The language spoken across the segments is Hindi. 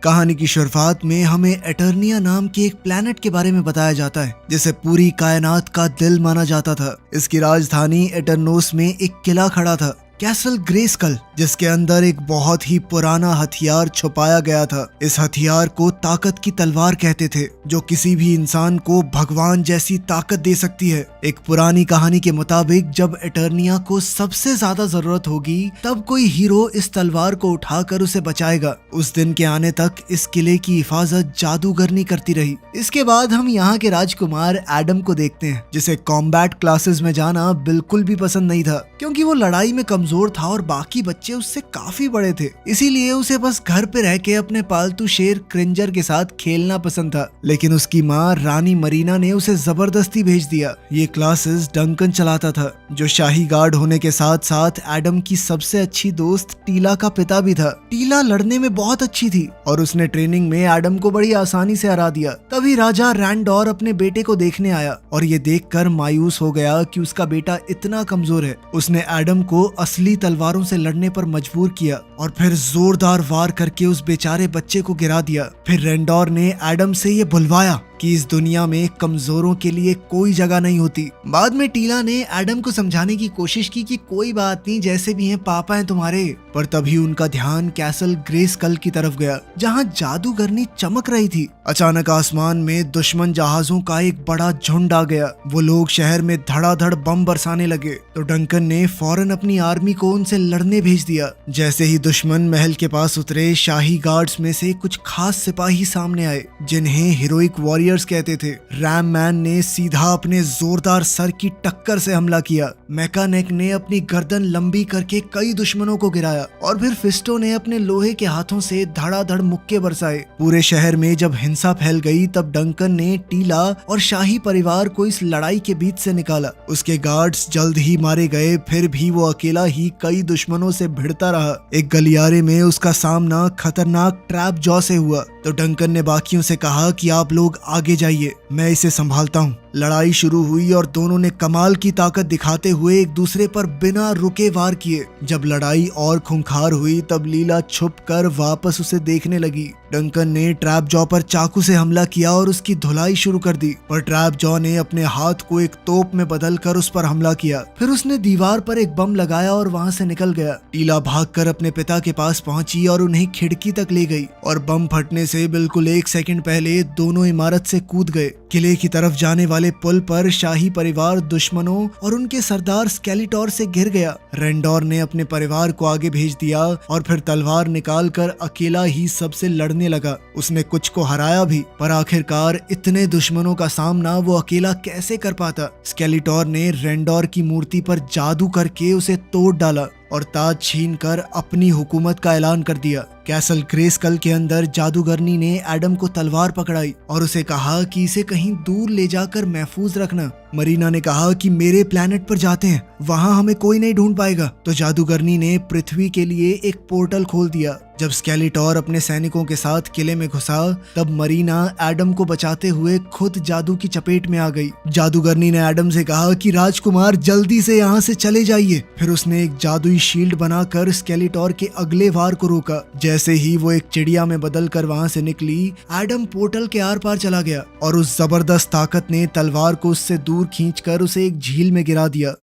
कहानी की शुरुआत में हमें एटर्निया नाम के एक प्लेनेट के बारे में बताया जाता है जिसे पूरी कायनात का दिल माना जाता था। इसकी राजधानी एटरनोस में एक किला खड़ा था, कैसल ग्रेस्कल, जिसके अंदर एक बहुत ही पुराना हथियार छुपाया गया था। इस हथियार को ताकत की तलवार कहते थे, जो किसी भी इंसान को भगवान जैसी ताकत दे सकती है। एक पुरानी कहानी के मुताबिक जब एटर्निया को सबसे ज्यादा जरूरत होगी तब कोई हीरो इस तलवार को उठाकर उसे बचाएगा। उस दिन के आने तक इस किले की हिफाजत जादूगरनी करती रही। इसके बाद हम यहाँ के राजकुमार एडम को देखते हैं, जिसे कॉम्बैट क्लासेस में जाना बिल्कुल भी पसंद नहीं था, क्योंकि वो लड़ाई में कमजोर था और बाकी बच्चे उससे काफी बड़े थे। इसीलिए उसे बस घर पे रह के अपने पालतू शेर क्रिंजर के साथ खेलना पसंद था। लेकिन उसकी माँ रानी मरीना ने उसे जबरदस्ती भेज दिया। ये क्लासेस डंकन चलाता था, जो शाही गार्ड होने के साथ साथ एडम की सबसे अच्छी दोस्त टीला का पिता भी था। टीला लड़ने में बहुत अच्छी थी और उसने ट्रेनिंग में एडम को बड़ी आसानी से हरा दिया। तभी राजा रैंडोर अपने बेटे को देखने आया और ये देखकर मायूस हो गया कि उसका बेटा इतना कमजोर है। उसने एडम को असली तलवारों से लड़ने पर मजबूर किया और फिर जोरदार वार करके उस बेचारे बच्चे को गिरा दिया। फिर रेंडोर ने एडम से ये बुलवाया कि इस दुनिया में कमजोरों के लिए कोई जगह नहीं होती। बाद में टीला ने एडम को समझाने की कोशिश की कि कोई बात नहीं, जैसे भी हैं पापा हैं तुम्हारे। पर तभी उनका ध्यान कैसल ग्रेस्कल की तरफ गया, जहां जादूगरनी चमक रही थी। अचानक आसमान में दुश्मन जहाजों का एक बड़ा झुंड आ गया। वो लोग शहर में धड़ाधड़ बम बरसाने लगे, तो डंकन ने फौरन अपनी आर्मी को उनसे लड़ने भेज दिया। जैसे ही दुश्मन महल के पास उतरे, शाही गार्ड्स में से कुछ खास सिपाही सामने आए, जिन्हें हीरोइक वॉरियर्स कहते थे। रैम मैन ने सीधा अपने जोरदार सर की टक्कर से हमला किया। मैकानेक ने अपनी गर्दन लंबी करके कई दुश्मनों को गिराया और फिर फिस्टो ने अपने लोहे के हाथों से धड़ाधड़ मुक्के बरसाए। पूरे शहर में जब हिंसा फैल गई तब डंकन ने टीला और शाही परिवार को इस लड़ाई के बीच से निकाला। उसके गार्ड्स जल्द ही मारे गए, फिर भी वो अकेला ही कई दुश्मनों से भिड़ता रहा। एक गलियारे में उसका सामना खतरनाक ट्रैप जॉ से हुआ, तो डंकन ने बाकियों से कहा कि आप लोग आगे जाइए, मैं इसे संभालता हूँ। लड़ाई शुरू हुई और दोनों ने कमाल की ताकत दिखाते हुए एक दूसरे पर बिना रुके वार किए। जब लड़ाई और खूंखार हुई तब लीला छुपकर वापस उसे देखने लगी। डंकन ने ट्रैप जॉ पर चाकू से हमला किया और उसकी धुलाई शुरू कर दी, पर ट्रैप जॉ ने अपने हाथ को एक तोप में बदलकर उस पर हमला किया। फिर उसने दीवार पर एक बम लगाया और वहां से निकल गया। टीला भागकर अपने पिता के पास पहुंची और उन्हें खिड़की तक ले गई और बम फटने से बिल्कुल 1 सेकंड पहले दोनों इमारत से कूद गए। किले की तरफ जाने वाले पुल पर शाही परिवार दुश्मनों और उनके सरदार स्केलेटोर से घिर गया। रेंडोर ने अपने परिवार को आगे भेज दिया और फिर तलवार निकालकर अकेला ही सबसे लड़ने लगा। उसने कुछ को हराया भी, पर आखिरकार इतने दुश्मनों का सामना वो अकेला कैसे कर पाता। स्केलेटोर ने रेंडोर की मूर्ति पर जादू करके उसे तोड़ डाला और ताज छीन कर अपनी हुकूमत का ऐलान कर दिया। कैसल ग्रेस्कल के अंदर जादूगरनी ने एडम को तलवार पकड़ाई और उसे कहा कि इसे कहीं दूर ले जाकर महफूज रखना। मरीना ने कहा कि मेरे प्लेनेट पर जाते हैं, वहां हमें कोई नहीं ढूंढ पाएगा। तो जादूगरनी ने पृथ्वी के लिए एक पोर्टल खोल दिया। जब स्केलेटोर अपने सैनिकों के साथ किले में घुसा तब मरीना एडम को बचाते हुए खुद जादू की चपेट में आ गई। जादूगरनी ने एडम से कहा कि राजकुमार जल्दी से यहाँ से चले जाइए। फिर उसने एक जादुई शील्ड बनाकर स्केलेटोर के अगले वार को रोका। जैसे ही वो एक चिड़िया में बदलकर वहां से निकली, एडम पोर्टल के आर पार चला गया और उस जबरदस्त ताकत ने तलवार को उससे दूर खींचकर उसे एक झील में गिरा दिया।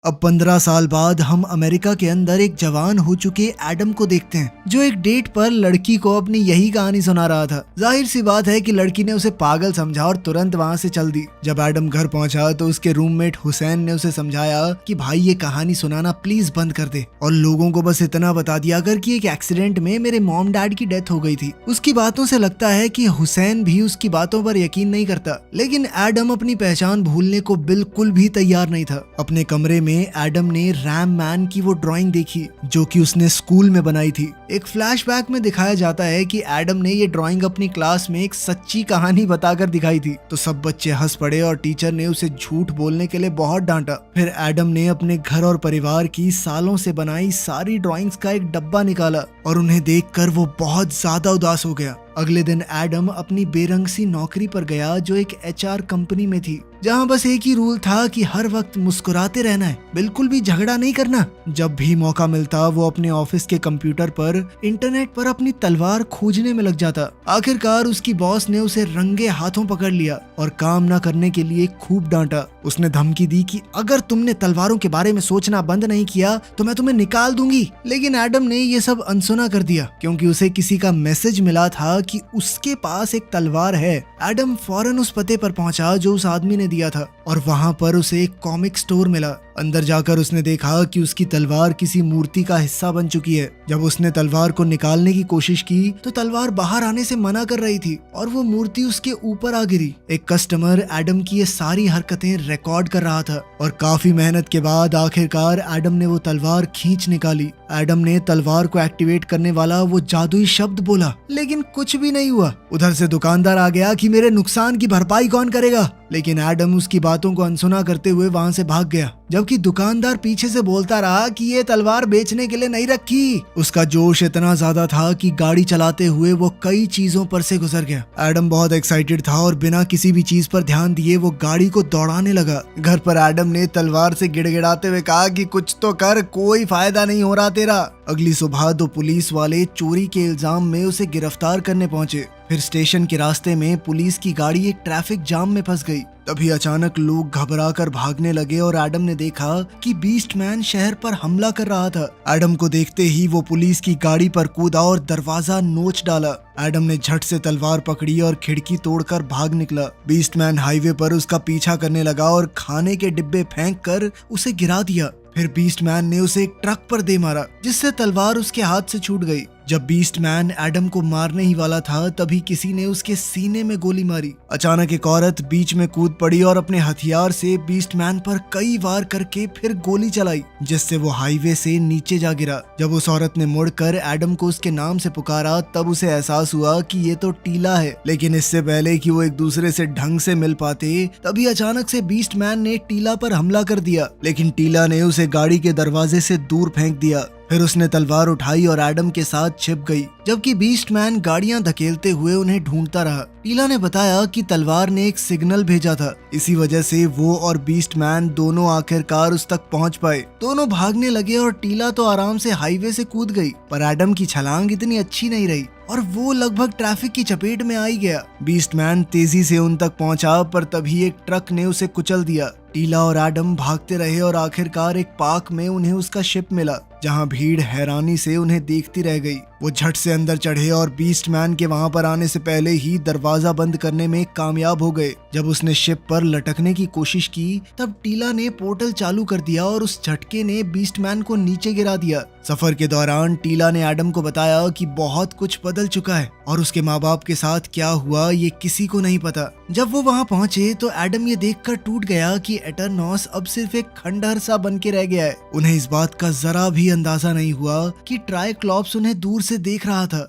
अब 15 साल बाद हम अमेरिका के अंदर एक जवान हो चुके एडम को देखते हैं, जो एक डेट पर लड़की को अपनी यही कहानी सुना रहा था। जाहिर सी बात है कि लड़की ने उसे पागल समझा और तुरंत वहां से चल दी। जब एडम घर पहुंचा तो उसके रूममेट हुसैन ने उसे समझाया कि भाई ये कहानी सुनाना प्लीज बंद कर दे और लोगों को बस इतना बता दिया कर कि एक एक्सीडेंट में मेरे मॉम डैड की डेथ हो गई थी। उसकी बातों से लगता है कि हुसैन भी उसकी बातों पर यकीन नहीं करता, लेकिन एडम अपनी पहचान भूलने को बिल्कुल भी तैयार नहीं था। अपने कमरे में एडम ने रैम मैन की वो ड्राइंग देखी जो कि उसने स्कूल में बनाई थी। एक फ्लैशबैक में दिखाया जाता है कि एडम ने ये ड्राइंग अपनी क्लास में एक सच्ची कहानी बताकर दिखाई थी, तो सब बच्चे हंस पड़े और टीचर ने उसे झूठ बोलने के लिए बहुत डांटा। फिर एडम ने अपने घर और परिवार की सालों से बनाई सारी ड्राइंग्स का एक डब्बा निकाला और उन्हें देखकर वो बहुत ज्यादा उदास हो गया। अगले दिन एडम अपनी बेरंग सी नौकरी पर गया जो एक एचआर कंपनी में थी, जहाँ बस एक ही रूल था कि हर वक्त मुस्कुराते रहना है, बिल्कुल भी झगड़ा नहीं करना। जब भी मौका मिलता वो अपने ऑफिस के कंप्यूटर पर इंटरनेट पर अपनी तलवार खोजने में लग जाता। आखिरकार उसकी बॉस ने उसे रंगे हाथों पकड़ लिया और काम न करने के लिए खूब डांटा। उसने धमकी दी कि अगर तुमने तलवारों के बारे में सोचना बंद नहीं किया तो मैं तुम्हें निकाल दूंगी। लेकिन एडम ने ये सब अनसुना कर दिया क्योंकि उसे किसी का मैसेज मिला था कि उसके पास एक तलवार है। एडम फौरन उस पते पर पहुंचा जो उस आदमी ने दिया था और वहां पर उसे एक कॉमिक स्टोर मिला। अंदर जाकर उसने देखा कि उसकी तलवार किसी मूर्ति का हिस्सा बन चुकी है। जब उसने तलवार को निकालने की कोशिश की तो तलवार बाहर आने से मना कर रही थी और वो मूर्ति उसके ऊपर आ गिरी। एक कस्टमर एडम की ये सारी हरकतें रिकॉर्ड कर रहा था और काफी मेहनत के बाद आखिरकार एडम ने वो तलवार खींच निकाली। एडम ने तलवार को एक्टिवेट करने वाला वो जादुई शब्द बोला, लेकिन कुछ भी नहीं हुआ। उधर से दुकानदार आ गया कि मेरे नुकसान की भरपाई कौन करेगा, लेकिन एडम उसकी बातों को अनसुना करते हुए वहां से भाग गया, जबकि दुकानदार पीछे से बोलता रहा कि ये तलवार बेचने के लिए नहीं रखी। उसका जोश इतना ज्यादा था कि गाड़ी चलाते हुए वो कई चीजों पर से गुजर गया। एडम बहुत एक्साइटेड था और बिना किसी भी चीज पर ध्यान दिए वो गाड़ी को दौड़ाने लगा। घर पर एडम ने तलवार से गिड़गिड़ाते हुए कहा कि कुछ तो कर, कोई फायदा नहीं हो रहा तेरा। अगली सुबह दो पुलिस वाले चोरी के इल्जाम में उसे गिरफ्तार करने पहुंचे। फिर स्टेशन के रास्ते में पुलिस की गाड़ी एक ट्रैफिक जाम में फंस गई। तभी अचानक लोग घबराकर भागने लगे और एडम ने देखा कि बीस्ट मैन शहर पर हमला कर रहा था। एडम को देखते ही वो पुलिस की गाड़ी पर कूदा और दरवाजा नोच डाला। एडम ने झट से तलवार पकड़ी और खिड़की तोड़कर भाग निकला। बीस्ट मैन हाईवे पर उसका पीछा करने लगा और खाने के डिब्बे फेंक कर उसे गिरा दिया। फिर बीस्ट मैन ने उसे एक ट्रक पर दे मारा, जिससे तलवार उसके हाथ से छूट गई। जब बीस्ट मैन एडम को मारने ही वाला था तभी किसी ने उसके सीने में गोली मारी। अचानक एक औरत बीच में कूद पड़ी और अपने हथियार से बीस्ट मैन पर कई वार करके फिर गोली चलाई, जिससे वो हाईवे से नीचे जा गिरा। जब उस औरत ने मुड़कर एडम को उसके नाम से पुकारा तब उसे एहसास हुआ कि ये तो टीला है। लेकिन इससे पहले कि वो एक दूसरे से ढंग से मिल पाते तभी अचानक से बीस्ट मैन ने टीला पर हमला कर दिया, लेकिन टीला ने उसे गाड़ी के दरवाजे से दूर फेंक दिया। फिर उसने तलवार उठाई और एडम के साथ छिप गई, जबकि बीस्ट मैन गाड़ियां धकेलते हुए उन्हें ढूंढता रहा। टीला ने बताया कि तलवार ने एक सिग्नल भेजा था, इसी वजह से वो और बीस्ट मैन दोनों आखिरकार उस तक पहुंच पाए। दोनों भागने लगे और टीला तो आराम से हाईवे से कूद गई, पर एडम की छलांग इतनी अच्छी नहीं रही और वो लगभग ट्रैफिक की चपेट में आ ही गया। बीस्ट मैन तेजी से उन तक पहुंचा, पर तभी एक ट्रक ने उसे कुचल दिया। टीला और एडम भागते रहे और आखिरकार एक पार्क में उन्हें उसका शिप मिला, जहां भीड़ हैरानी से उन्हें देखती रह गई। वो झट से अंदर चढ़े और बीस्ट मैन के वहां पर आने से पहले ही दरवाजा बंद करने में कामयाब हो गए। जब उसने शिप पर लटकने की कोशिश की तब टीला ने पोर्टल चालू कर दिया और उस झटके ने बीस्ट मैन को नीचे गिरा दिया। सफर के दौरान टीला ने एडम को बताया कि बहुत कुछ बदल चुका है और उसके माँ बाप के साथ क्या हुआ ये किसी को नहीं पता। जब वो वहाँ पहुँचे तो एडम ये देखकर टूट गया कि एटरनॉस अब सिर्फ एक खंडहर सा बन के रह गया है। उन्हें इस बात का जरा भी अंदाजा नहीं हुआ कि ट्राइक्लॉप्स उन्हें दूर से देख रहा था।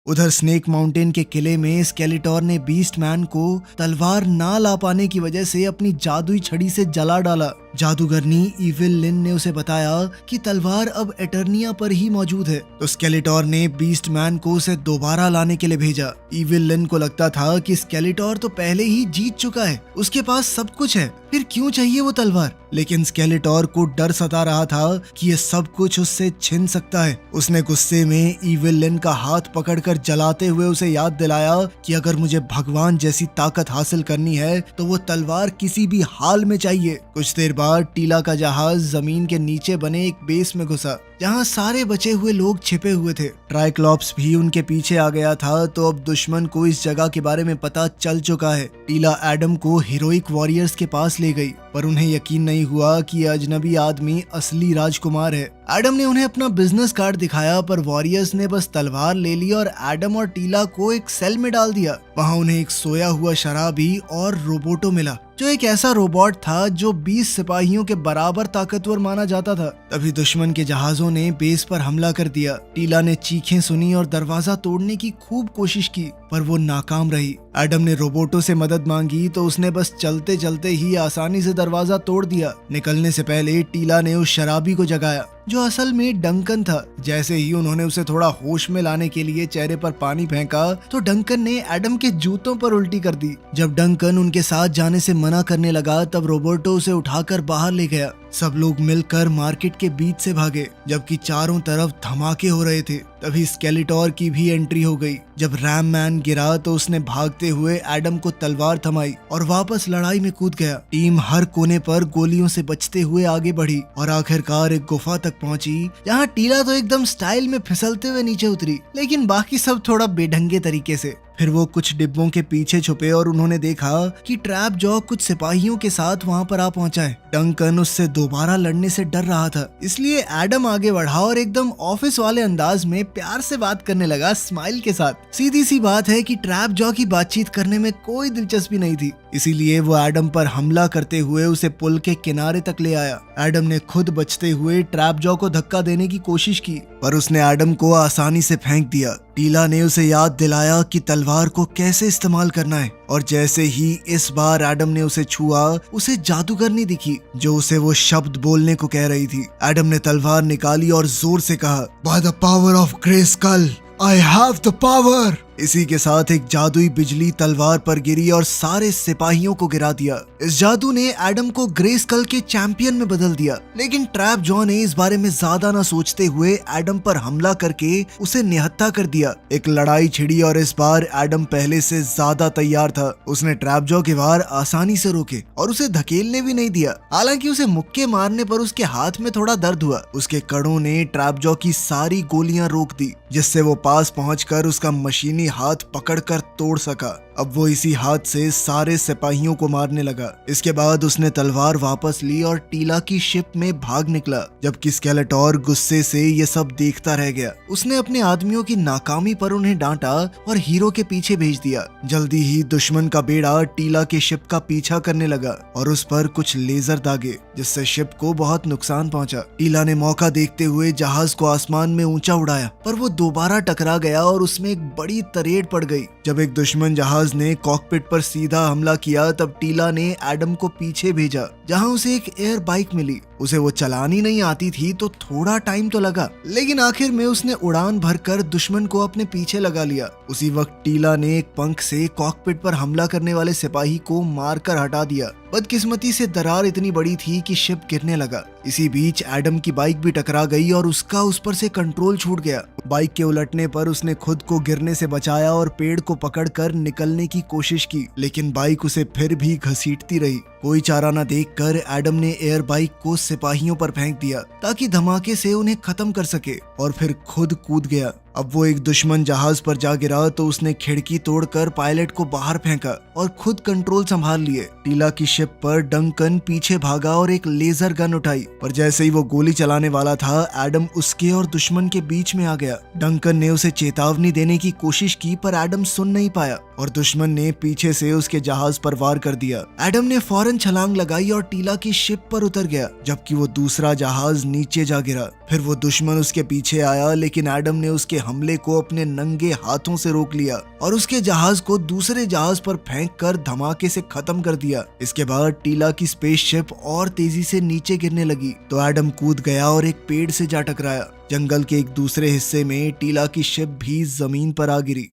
उधर स्नेक माउंटेन के किले में स्केलेटोर ने बीस्ट मैन को तलवार ना ला पाने की वजह से अपनी जादुई छड़ी से जला डाला। जादूगरनी इविल लिन ने उसे बताया कि तलवार अब एटर्निया पर ही मौजूद है, तो स्केलेटोर ने बीस्ट मैन को उसे दोबारा लाने के लिए भेजा। इविल लिन को लगता था कि स्केलेटोर तो पहले ही जीत चुका है, उसके पास सब कुछ है, फिर क्यों चाहिए वो तलवार। लेकिन स्केलेटोर को डर सता रहा था कि ये सब कुछ उससे छिन सकता है। उसने गुस्से में इविल लिन का हाथ पकड़कर जलाते हुए उसे याद दिलाया कि अगर मुझे भगवान जैसी ताकत हासिल करनी है तो वो तलवार किसी भी हाल में चाहिए। कुछ देर बाद टीला का जहाज जमीन के नीचे बने एक बेस में घुसा, जहां सारे बचे हुए लोग छिपे हुए थे। ट्राइक्लॉप्स भी उनके पीछे आ गया था, तो अब दुश्मन को इस जगह के बारे में पता चल चुका है। टीला एडम को हीरोइक वॉरियर्स के पास ले गई, पर उन्हें यकीन नहीं हुआ कि यह अजनबी आदमी असली राजकुमार है। एडम ने उन्हें अपना बिजनेस कार्ड दिखाया, पर वॉरियर्स ने बस तलवार ले ली और एडम और टीला को एक सेल में डाल दिया। वहां उन्हें एक सोया हुआ शराबी और रोबोटो मिला, जो एक ऐसा रोबोट था जो 20 सिपाहियों के बराबर ताकतवर माना जाता था। तभी दुश्मन के जहाजों ने बेस पर हमला कर दिया। टीला ने चीखें सुनी और दरवाजा तोड़ने की खूब कोशिश की, पर वो नाकाम रही। एडम ने रोबोटो से मदद मांगी तो उसने बस चलते चलते ही आसानी से दरवाजा तोड़ दिया। निकलने से पहले टीला ने उस शराबी को जगाया, जो असल में डंकन था। जैसे ही उन्होंने उसे थोड़ा होश में लाने के लिए चेहरे पर पानी फेंका तो डंकन ने एडम के जूतों पर उल्टी कर दी। जब डंकन उनके साथ जाने से मना करने लगा तब रोबर्टो उसे उठाकर बाहर ले गया। सब लोग मिलकर मार्केट के बीच से भागे, जबकि चारों तरफ धमाके हो रहे थे। तभी स्केलेटोर की भी एंट्री हो गई। जब रैम मैन गिरा तो उसने भागते हुए एडम को तलवार थमाई और वापस लड़ाई में कूद गया। टीम हर कोने पर गोलियों से बचते हुए आगे बढ़ी और आखिरकार एक गुफा तक पहुंची, जहां टीला तो एकदम स्टाइल में फिसलते हुए नीचे उतरी, लेकिन बाकी सब थोड़ा बेढंगे तरीके से। फिर वो कुछ डिब्बों के पीछे छुपे और उन्होंने देखा कि ट्रैप जॉ कुछ सिपाहियों के साथ वहां पर आ पहुंचा है। डंकन उससे दोबारा लड़ने से डर रहा था, इसलिए एडम आगे बढ़ा और एकदम ऑफिस वाले अंदाज में प्यार से बात करने लगा, स्माइल के साथ। सीधी सी बात है कि ट्रैप जॉ की बातचीत करने में कोई दिलचस्पी नहीं थी, इसीलिए वो एडम पर हमला करते हुए उसे पुल के किनारे तक ले आया। एडम ने खुद बचते हुए ट्रैप जॉ को धक्का देने की कोशिश की, पर उसने एडम को आसानी से फेंक दिया। टीला ने उसे याद दिलाया कि तलवार को कैसे इस्तेमाल करना है, और जैसे ही इस बार एडम ने उसे छुआ, उसे जादूगरनी दिखी जो उसे वो शब्द बोलने को कह रही थी। एडम ने तलवार निकाली और जोर से कहा, by the power of Grayskull I have the power. इसी के साथ एक जादुई बिजली तलवार पर गिरी और सारे सिपाहियों को गिरा दिया। इस जादू ने एडम को ग्रेस्कल के चैंपियन में बदल दिया, लेकिन ट्रैप जॉ ने इस बारे में ज्यादा न सोचते हुए एडम पर हमला करके उसे निहत्था कर दिया। एक लड़ाई छिड़ी और इस बार एडम पहले से ज्यादा तैयार था। उसने ट्रैप जॉ के वार आसानी से रोके और उसे धकेलने भी नहीं दिया। हालांकि उसे मुक्के मारने पर उसके हाथ में थोड़ा दर्द हुआ। उसके कड़ों ने ट्रैप जॉ की सारी गोलियां रोक दी, जिससे वो पास पहुंचकर उसका मशीनी हाथ पकड़कर तोड़ सका। अब वो इसी हाथ से सारे सिपाहियों को मारने लगा। इसके बाद उसने तलवार वापस ली और टीला की शिप में भाग निकला, जबकि स्केलेटोर गुस्से से ये सब देखता रह गया। उसने अपने आदमियों की नाकामी पर उन्हें डांटा और हीरो के पीछे भेज दिया। जल्दी ही दुश्मन का बेड़ा टीला के शिप का पीछा करने लगा और उस पर कुछ लेजर दागे, जिससे शिप को बहुत नुकसान पहुंचा। टीला ने मौका देखते हुए जहाज को आसमान में ऊंचा उड़ाया, पर वो दोबारा टकरा गया और उसमें एक बड़ी तरेड़ पड़ गई। जब एक दुश्मन जहाज ने कॉकपिट पर सीधा हमला किया तब टीला ने एडम को पीछे भेजा, जहां उसे एक एयर बाइक मिली। उसे वो चलानी नहीं आती थी तो थोड़ा टाइम तो लगा, लेकिन आखिर में उसने उड़ान भरकर दुश्मन को अपने पीछे लगा लिया। उसी वक्त टीला ने एक पंख से कॉकपिट पर हमला करने वाले सिपाही को मारकर हटा दिया। बदकिस्मती से दरार इतनी बड़ी थी कि शिप गिरने लगा। इसी बीच एडम की बाइक भी टकरा गई और उसका उस पर से कंट्रोल छूट गया। बाइक के उलटने पर उसने खुद को गिरने से बचाया और पेड़ को पकड़कर निकलने की कोशिश की, लेकिन बाइक उसे फिर भी घसीटती रही। कोई चारा न देखकर एडम ने एयर बाइक को सिपाहियों पर फेंक दिया ताकि धमाके से उन्हें खत्म कर सके, और फिर खुद कूद गया। अब वो एक दुश्मन जहाज पर जा गिरा तो उसने खिड़की तोड़कर पायलट को बाहर फेंका और खुद कंट्रोल संभाल लिए। टीला की शिप पर डंकन पीछे भागा और एक लेजर गन उठाई, पर जैसे ही वो गोली चलाने वाला था, एडम उसके और दुश्मन के बीच में आ गया। डंकन ने उसे चेतावनी देने की कोशिश की, पर एडम सुन नहीं पाया और दुश्मन ने पीछे से उसके जहाज पर वार कर दिया। एडम ने फौरन छलांग लगाई और टीला की शिप पर उतर गया, जबकि वो दूसरा जहाज नीचे जा गिरा। फिर वो दुश्मन उसके पीछे आया, लेकिन एडम ने उसके हमले को अपने नंगे हाथों से रोक लिया और उसके जहाज को दूसरे जहाज पर फेंककर धमाके से खत्म कर दिया। इसके बाद टीला की स्पेसशिप और तेजी से नीचे गिरने लगी तो एडम कूद गया और एक पेड़ से जा टकराया। जंगल के एक दूसरे हिस्से में टीला की शिप भी जमीन पर आ गिरी।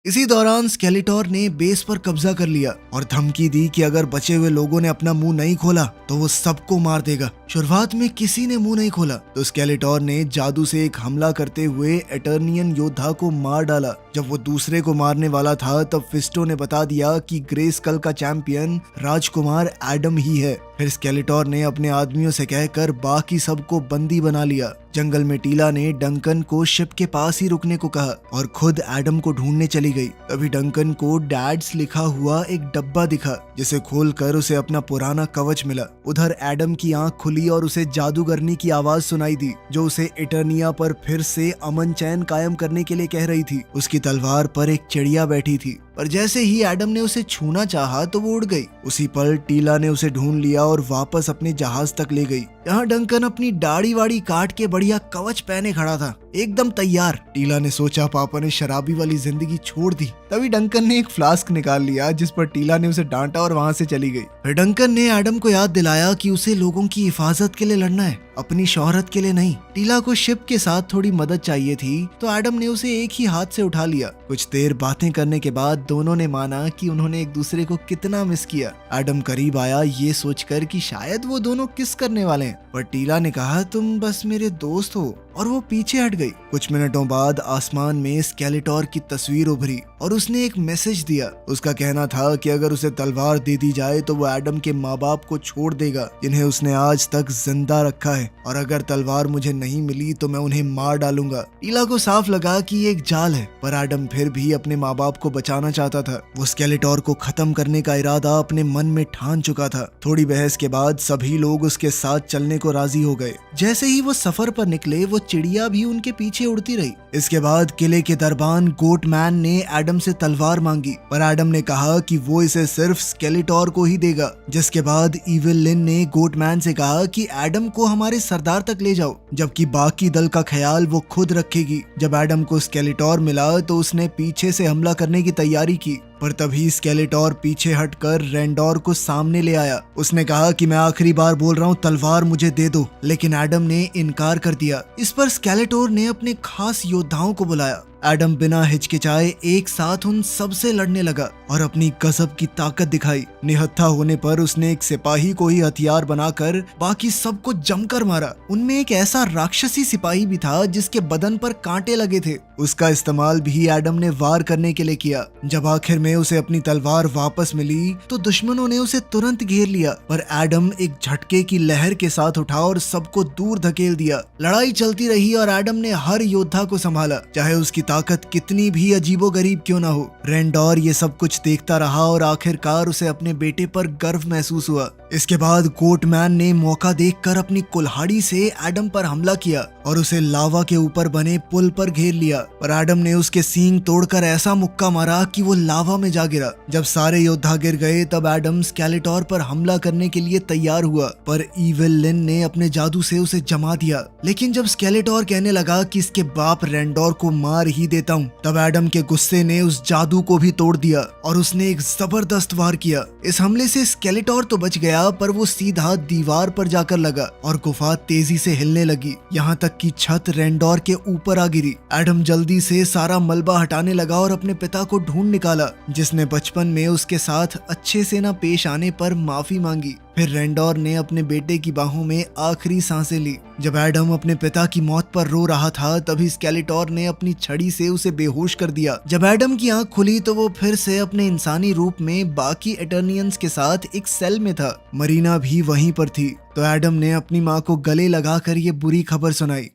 इसी दौरान स्केलेटोर ने बेस पर कब्जा कर लिया और धमकी दी कि अगर बचे हुए लोगों ने अपना मुंह नहीं खोला तो वो सबको मार देगा। शुरुआत में किसी ने मुंह नहीं खोला तो स्केलेटोर ने जादू से एक हमला करते हुए एटर्नियन योद्धा को मार डाला। जब वो दूसरे को मारने वाला था तब फिस्टो ने बता दिया कि ग्रेस्कल का चैंपियन राजकुमार एडम ही है। फिर स्केलेटोर ने अपने आदमियों से कहकर बाकी सबको बंदी बना लिया। जंगल में टीला ने डंकन को शिप के पास ही रुकने को कहा और खुद एडम को ढूंढने चली गई। तभी डंकन को डैड्स लिखा हुआ एक डब्बा दिखा, जिसे खोलकर उसे अपना पुराना कवच मिला। उधर एडम की आंख खुली और उसे जादूगरनी की आवाज सुनाई दी, जो उसे इटर्निया पर फिर से अमन चैन कायम करने के लिए कह रही थी। उसकी तलवार पर एक चिड़िया बैठी थी, पर जैसे ही एडम ने उसे छूना चाहा तो वो उड़ गई। उसी पल टीला ने उसे ढूंढ लिया और वापस अपने जहाज तक ले गई। यहाँ डंकन अपनी दाढ़ी वाड़ी काट के बढ़िया कवच पहने खड़ा था, एकदम तैयार। टीला ने सोचा पापा ने शराबी वाली जिंदगी छोड़ दी। तभी डंकन ने एक फ्लास्क निकाल लिया, जिस पर टीला ने उसे डांटा और वहाँ से चली गई। फिर डंकन ने एडम को याद दिलाया कि उसे लोगों की हिफाजत के लिए लड़ना है, अपनी शोहरत के लिए नहीं। टीला को शिप के साथ थोड़ी मदद चाहिए थी, तो एडम ने उसे एक ही हाथ से उठा लिया। कुछ देर बातें करने के बाद दोनों ने माना कि उन्होंने एक दूसरे को कितना मिस किया। एडम करीब आया ये सोचकर कि शायद वो दोनों किस करने वाले हैं, पर टीला ने कहा तुम बस मेरे दोस्त हो, और वो पीछे हट गई। कुछ मिनटों बाद आसमान में स्केलेटोर की तस्वीर उभरी और उसने एक मैसेज दिया। उसका कहना था कि अगर उसे तलवार दे दी जाए तो वो एडम के माँ बाप को छोड़ देगा, जिन्हें उसने आज तक जिंदा रखा है, और अगर तलवार मुझे नहीं मिली तो मैं उन्हें मार डालूंगा। टीला को साफ लगा कि ये एक जाल है, पर एडम फिर भी अपने माँ बाप को बचाना चाहता था। वो स्केलेटोर को खत्म करने का इरादा अपने मन में ठान चुका था। थोड़ी बहस के बाद सभी लोग उसके साथ चलने को राजी हो गए। जैसे ही वो सफर पर निकले, वो चिड़िया भी उनके पीछे उड़ती रही। इसके बाद किले के दरबान गोटमैन ने एडम से तलवार मांगी, पर एडम ने कहा कि वो इसे सिर्फ स्केलेटोर को ही देगा। जिसके बाद इविल लिन ने गोटमैन से कहा कि एडम को हमारे सरदार तक ले जाओ, जबकि बाकी दल का ख्याल वो खुद रखेगी। जब एडम को स्केलेटोर मिला तो उसने पीछे से हमला करने की तैयारी की, पर तभी स्केलेटोर पीछे हटकर रेंडोर को सामने ले आया। उसने कहा कि मैं आखिरी बार बोल रहा हूँ, तलवार मुझे दे दो, लेकिन एडम ने इनकार कर दिया। इस पर स्केलेटोर ने अपने खास योद्धाओं को बुलाया। एडम बिना हिचकिचाए एक साथ उन सब से लड़ने लगा और अपनी गजब की ताकत दिखाई। निहत्था होने पर उसने एक सिपाही को ही हथियार बनाकर बाकी सबको जमकर मारा। उनमें एक ऐसा राक्षसी सिपाही भी था जिसके बदन पर कांटे लगे थे। उसका इस्तेमाल भी एडम ने वार करने के लिए किया। जब आखिर में उसे अपनी तलवार वापस मिली तो दुश्मनों ने उसे तुरंत घेर लिया, पर एडम एक झटके की लहर के साथ उठा और सबको दूर धकेल दिया। लड़ाई चलती रही और एडम ने हर योद्धा को संभाला, चाहे उसकी ताकत कितनी भी अजीबोगरीब क्यों ना हो। रेंडोर ये सब कुछ देखता रहा और आखिरकार उसे अपने बेटे पर गर्व महसूस हुआ। इसके बाद गोटमैन ने मौका देखकर अपनी कुल्हाड़ी से एडम पर हमला किया और उसे लावा के ऊपर बने पुल पर घेर लिया, पर एडम ने उसके सींग तोड़कर ऐसा मुक्का मारा कि वो लावा में जा गिरा। जब सारे योद्धा गिर गए तब एडम स्केलेटोर पर हमला करने के लिए तैयार हुआ, पर इविल लिन ने अपने जादू से उसे जमा दिया। लेकिन जब स्केलेटोर कहने लगा कि इसके बाप रेंडोर को मार ही देता हूँ, तब एडम के गुस्से ने उस जादू को भी तोड़ दिया और उसने एक जबरदस्त वार किया। इस हमले से स्केलेटोर तो बच गया, पर वो सीधा दीवार पर जाकर लगा और गुफा तेजी से हिलने लगी, यहाँ तक कि छत रेंडोर के ऊपर आ गिरी। एडम जल्दी से सारा मलबा हटाने लगा और अपने पिता को ढूंढ निकाला, जिसने बचपन में उसके साथ अच्छे से न पेश आने पर माफी मांगी। फिर रेंडोर ने अपने बेटे की बाहों में आखिरी सांसें ली। जब एडम अपने पिता की मौत पर रो रहा था, तभी स्केलेटोर ने अपनी छड़ी से उसे बेहोश कर दिया। जब एडम की आंख खुली तो वो फिर से अपने इंसानी रूप में बाकी एटर्नियंस के साथ एक सेल में था। मरीना भी वहीं पर थी, तो एडम ने अपनी माँ को गले लगाकर ये बुरी खबर सुनाई।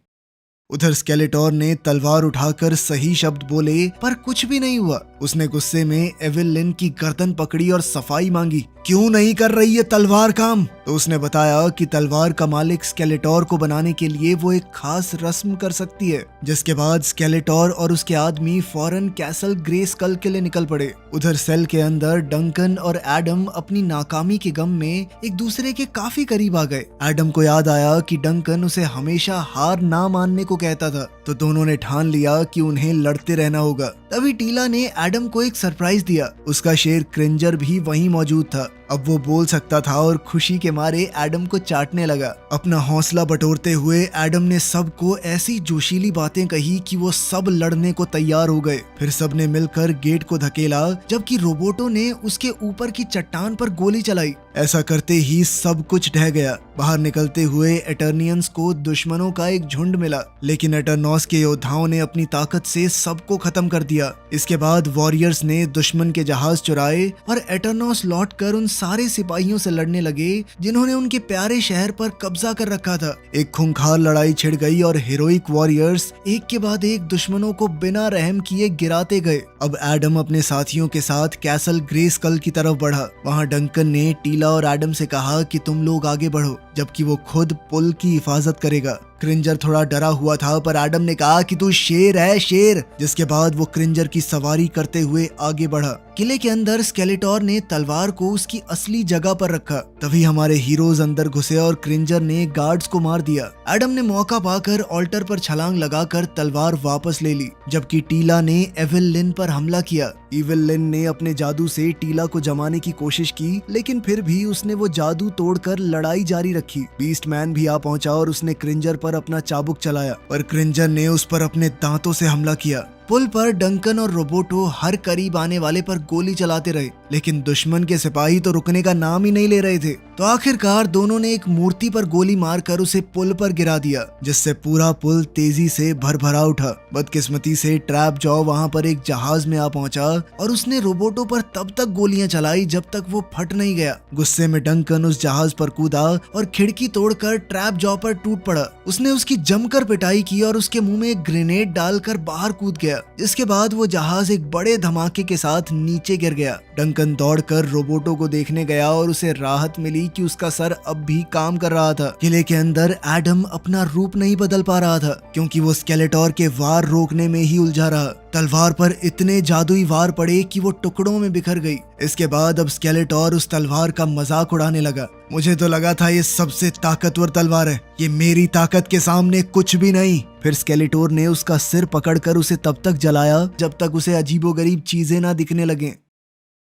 उधर स्केलेटोर ने तलवार उठाकर सही शब्द बोले, पर कुछ भी नहीं हुआ। उसने गुस्से में इविल लिन की गर्दन पकड़ी और सफाई मांगी। क्यों नहीं कर रही है तलवार काम? तो उसने बताया कि तलवार का मालिक स्केलेटोर को बनाने के लिए वो एक खास रस्म कर सकती है, जिसके बाद स्केलेटोर और उसके आदमी फौरन कैसल ग्रेस्कल के लिए निकल पड़े। उधर सेल के अंदर डंकन और एडम अपनी नाकामी के गम में एक दूसरे के काफी करीब आ गए। एडम को याद आया कि डंकन उसे हमेशा हार ना मानने को कहता था, तो दोनों ने ठान लिया कि उन्हें लड़ते रहना होगा। तभी टीला ने एडम को एक सरप्राइज दिया। उसका शेर क्रिंजर भी वहीं मौजूद था। अब वो बोल सकता था और खुशी के मारे एडम को चाटने लगा। अपना हौसला बटोरते हुए एडम ने सबको ऐसी जोशीली बातें कही कि वो सब लड़ने को तैयार हो गए। फिर सबने मिलकर गेट को धकेला, जबकि रोबोटों ने उसके ऊपर की चट्टान पर गोली चलाई। ऐसा करते ही सब कुछ ढह गया। बाहर निकलते हुए एटर्नियंस को दुश्मनों का एक झुंड मिला, लेकिन एटरनॉस के योद्धाओं ने अपनी ताकत से सबको खत्म कर दिया। इसके बाद वॉरियर्स ने दुश्मन के जहाज चुराए और एटरनॉस लौटकर उन सारे सिपाहियों से लड़ने लगे जिन्होंने उनके प्यारे शहर पर कब्जा कर रखा था। एक खूंखार लड़ाई छिड़ गई और हीरोइक वॉरियर्स एक के बाद एक दुश्मनों को बिना रहम किए गिराते गए। अब एडम अपने साथियों के साथ कैसल ग्रेस्कल की तरफ बढ़ा। वहाँ डंकन ने टीला और एडम से कहा कि तुम लोग आगे बढ़ो, जबकि वो खुद पुल की हिफाजत करेगा। क्रिंजर थोड़ा डरा हुआ था, पर एडम ने कहा कि तू शेर है, शेर। जिसके बाद वो क्रिंजर की सवारी करते हुए आगे बढ़ा। किले के अंदर स्केलेटोर ने तलवार को उसकी असली जगह पर रखा। तभी हमारे हीरोज अंदर घुसे और क्रिंजर ने गार्ड्स को मार दिया। एडम ने मौका पाकर ऑल्टर पर छलांग लगाकर तलवार वापस ले ली, जबकि टीला ने एविल लिन पर हमला किया। इविल लिन ने अपने जादू से टीला को जमाने की कोशिश की, लेकिन फिर भी उसने वो जादू तोड़कर लड़ाई जारी रखी। बीस्ट मैन भी आ पहुंचा और उसने क्रिंजर पर अपना चाबुक चलाया, पर क्रिंजर ने उस पर अपने दांतों से हमला किया। पुल पर डंकन और रोबोटो हर करीब आने वाले पर गोली चलाते रहे, लेकिन दुश्मन के सिपाही तो रुकने का नाम ही नहीं ले रहे थे। तो आखिरकार दोनों ने एक मूर्ति पर गोली मारकर उसे पुल पर गिरा दिया, जिससे पूरा पुल तेजी से भरभरा उठा। बदकिस्मती से ट्रैप जॉ वहां पर एक जहाज में आ पहुंचा और उसने रोबोटो पर तब तक गोलियां चलाई जब तक वो फट नहीं गया। गुस्से में डंकन उस जहाज पर कूदा और खिड़की तोड़कर ट्रैप जॉ पर टूट पड़ा। उसने उसकी जमकर पिटाई की और उसके मुंह में एक ग्रेनेड डालकर बाहर कूद गया। इसके बाद वो जहाज एक बड़े धमाके के साथ नीचे गिर गया। डंकन दौड़कर रोबोटो को देखने गया और उसे राहत मिली कि उसका सर अब भी काम कर रहा था। किले के अंदर एडम अपना रूप नहीं बदल पा रहा था, क्योंकि वो स्केलेटोर के वार रोकने में ही उलझा रहा। तलवार पर इतने जादुई वार पड़े कि वो टुकड़ों में बिखर गई। इसके बाद अब स्केलेटोर उस तलवार का मजाक उड़ाने लगा। मुझे तो लगा था ये सबसे ताकतवर तलवार है, ये मेरी ताकत के सामने कुछ भी नहीं। फिर स्केलेटोर ने उसका सिर पकड़कर उसे तब तक जलाया जब तक उसे अजीबोगरीब चीजें ना दिखने लगे।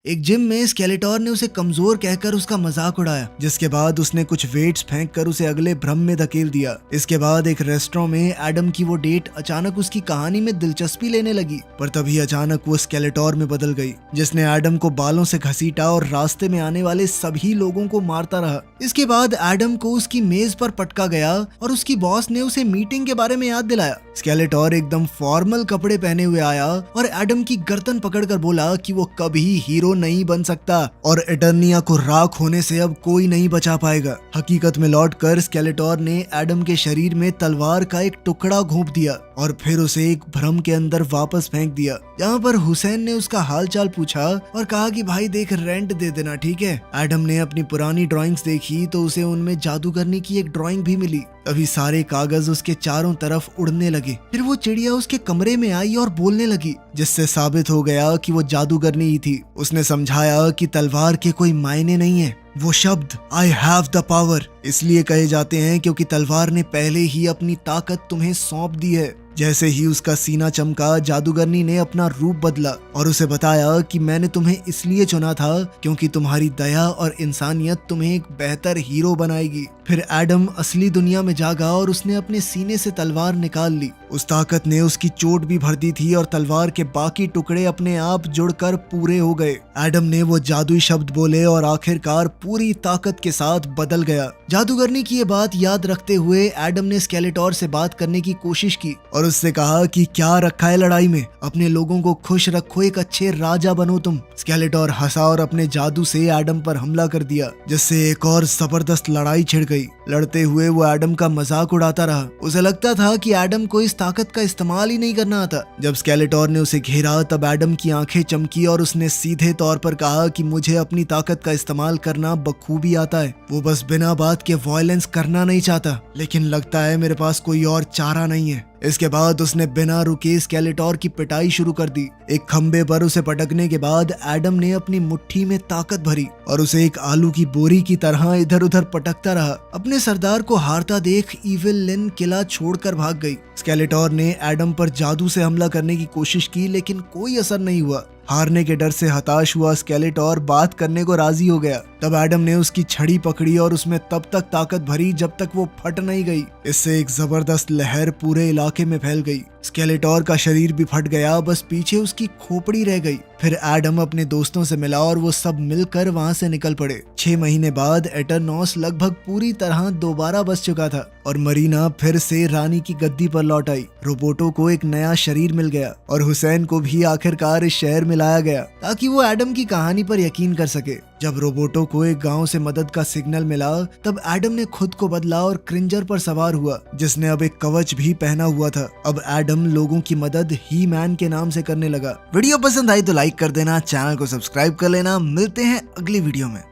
एक जिम में स्केलेटोर ने उसे कमजोर कहकर उसका मजाक उड़ाया, जिसके बाद उसने कुछ वेट्स फेंककर उसे अगले भ्रम में धकेल दिया। इसके बाद एक रेस्टोरेंट में एडम की वो डेट अचानक उसकी कहानी में दिलचस्पी लेने लगी, पर तभी अचानक वो स्केलेटोर में बदल गई, जिसने एडम को बालों से घसीटा और रास्ते में आने वाले सभी लोगों को मारता रहा। इसके बाद एडम को उसकी मेज पर पटका गया और उसकी बॉस ने उसे मीटिंग के बारे में याद दिलाया। स्केलेटोर एकदम फॉर्मल कपड़े पहने हुए आया और एडम की गर्दन पकड़कर बोला कि वो कभी हीरो नहीं बन सकता और एटर्निया को राख होने से अब कोई नहीं बचा पाएगा। हकीकत में लौटकर स्केलेटोर ने एडम के शरीर में तलवार का एक टुकड़ा घोंप दिया और फिर उसे एक भ्रम के अंदर वापस फेंक दिया। यहाँ पर हुसैन ने उसका हालचाल पूछा और कहा कि भाई देख, रेंट दे देना, ठीक है। एडम ने अपनी पुरानी ड्राइंग्स देखी तो उसे उनमें जादूगरनी की एक ड्राइंग भी मिली। तभी सारे कागज उसके चारों तरफ उड़ने लगे। फिर वो चिड़िया उसके कमरे में आई और बोलने लगी, जिससे साबित हो गया कि वो जादूगरनी ही थी। उसने समझाया कि तलवार के कोई मायने नहीं है। वो शब्द आई हैव द पावर इसलिए कहे जाते हैं क्योंकि तलवार ने पहले ही अपनी ताकत तुम्हें सौंप दी है। जैसे ही उसका सीना चमका, जादूगरनी ने अपना रूप बदला और उसे बताया कि मैंने तुम्हें इसलिए चुना था क्योंकि तुम्हारी दया और इंसानियत तुम्हें एक बेहतर हीरो बनाएगी। फिर एडम असली दुनिया में जागा और उसने अपने सीने से तलवार निकाल ली। उस ताकत ने उसकी चोट भी भर दी थी और तलवार के बाकी टुकड़े अपने आप जुड़कर पूरे हो गए। एडम ने वो जादुई शब्द बोले और आखिरकार पूरी ताकत के साथ बदल गया। जादूगरनी की ये बात याद रखते हुए एडम ने स्केलेटोर से बात करने की कोशिश की और उससे कहा कि क्या रखा है लड़ाई में, अपने लोगों को खुश रखो, एक अच्छे राजा बनो तुम। स्केलेटोर हंसा और अपने जादू से एडम पर हमला कर दिया, जिससे एक और जबरदस्त लड़ाई छिड़ गई। लड़ते हुए वो एडम का मजाक उड़ाता रहा। उसे लगता था कि एडम को इस ताकत का इस्तेमाल ही नहीं करना आता। जब स्केलेटोर ने उसे घेरा तब एडम की आंखें चमकी और उसने सीधे तौर पर कहा कि मुझे अपनी ताकत का इस्तेमाल करना बखूबी आता है, वो बस बिना बात के वायलेंस करना नहीं चाहता, लेकिन लगता है मेरे पास कोई और चारा नहीं है। इसके बाद उसने बिना रुके स्केलेटोर की पिटाई शुरू कर दी। एक खंबे पर उसे पटकने के बाद एडम ने अपनी मुट्ठी में ताकत भरी और उसे एक आलू की बोरी की तरह इधर उधर पटकता रहा। अपने सरदार को हारता देख इविल लिन किला छोड़कर भाग गई। स्केलेटोर ने एडम पर जादू से हमला करने की कोशिश की, लेकिन कोई असर नहीं हुआ। हारने के डर से हताश हुआ स्केलेटोर बात करने को राजी हो गया। तब एडम ने उसकी छड़ी पकड़ी और उसमें तब तक ताकत भरी जब तक वो फट नहीं गई। इससे एक जबरदस्त लहर पूरे इलाके में फैल गई। स्केलेटोर का शरीर भी फट गया, बस पीछे उसकी खोपड़ी रह गई। फिर एडम अपने दोस्तों से मिला और वो सब मिलकर वहां से निकल पड़े। 6 महीने बाद एटरनॉस लगभग पूरी तरह दोबारा बस चुका था और मरीना फिर से रानी की गद्दी पर लौट आई। रोबोटो को एक नया शरीर मिल गया और हुसैन को भी आखिरकार इस शहर में लाया गया ताकि वो एडम की कहानी पर यकीन कर सके। जब रोबोटो को एक गांव से मदद का सिग्नल मिला तब एडम ने खुद को बदला और क्रिंजर पर सवार हुआ, जिसने अब एक कवच भी पहना हुआ था। अब एडम लोगों की मदद ही मैन के नाम से करने लगा। वीडियो पसंद आई तो लाइक कर देना, चैनल को सब्सक्राइब कर लेना। मिलते हैं अगली वीडियो में।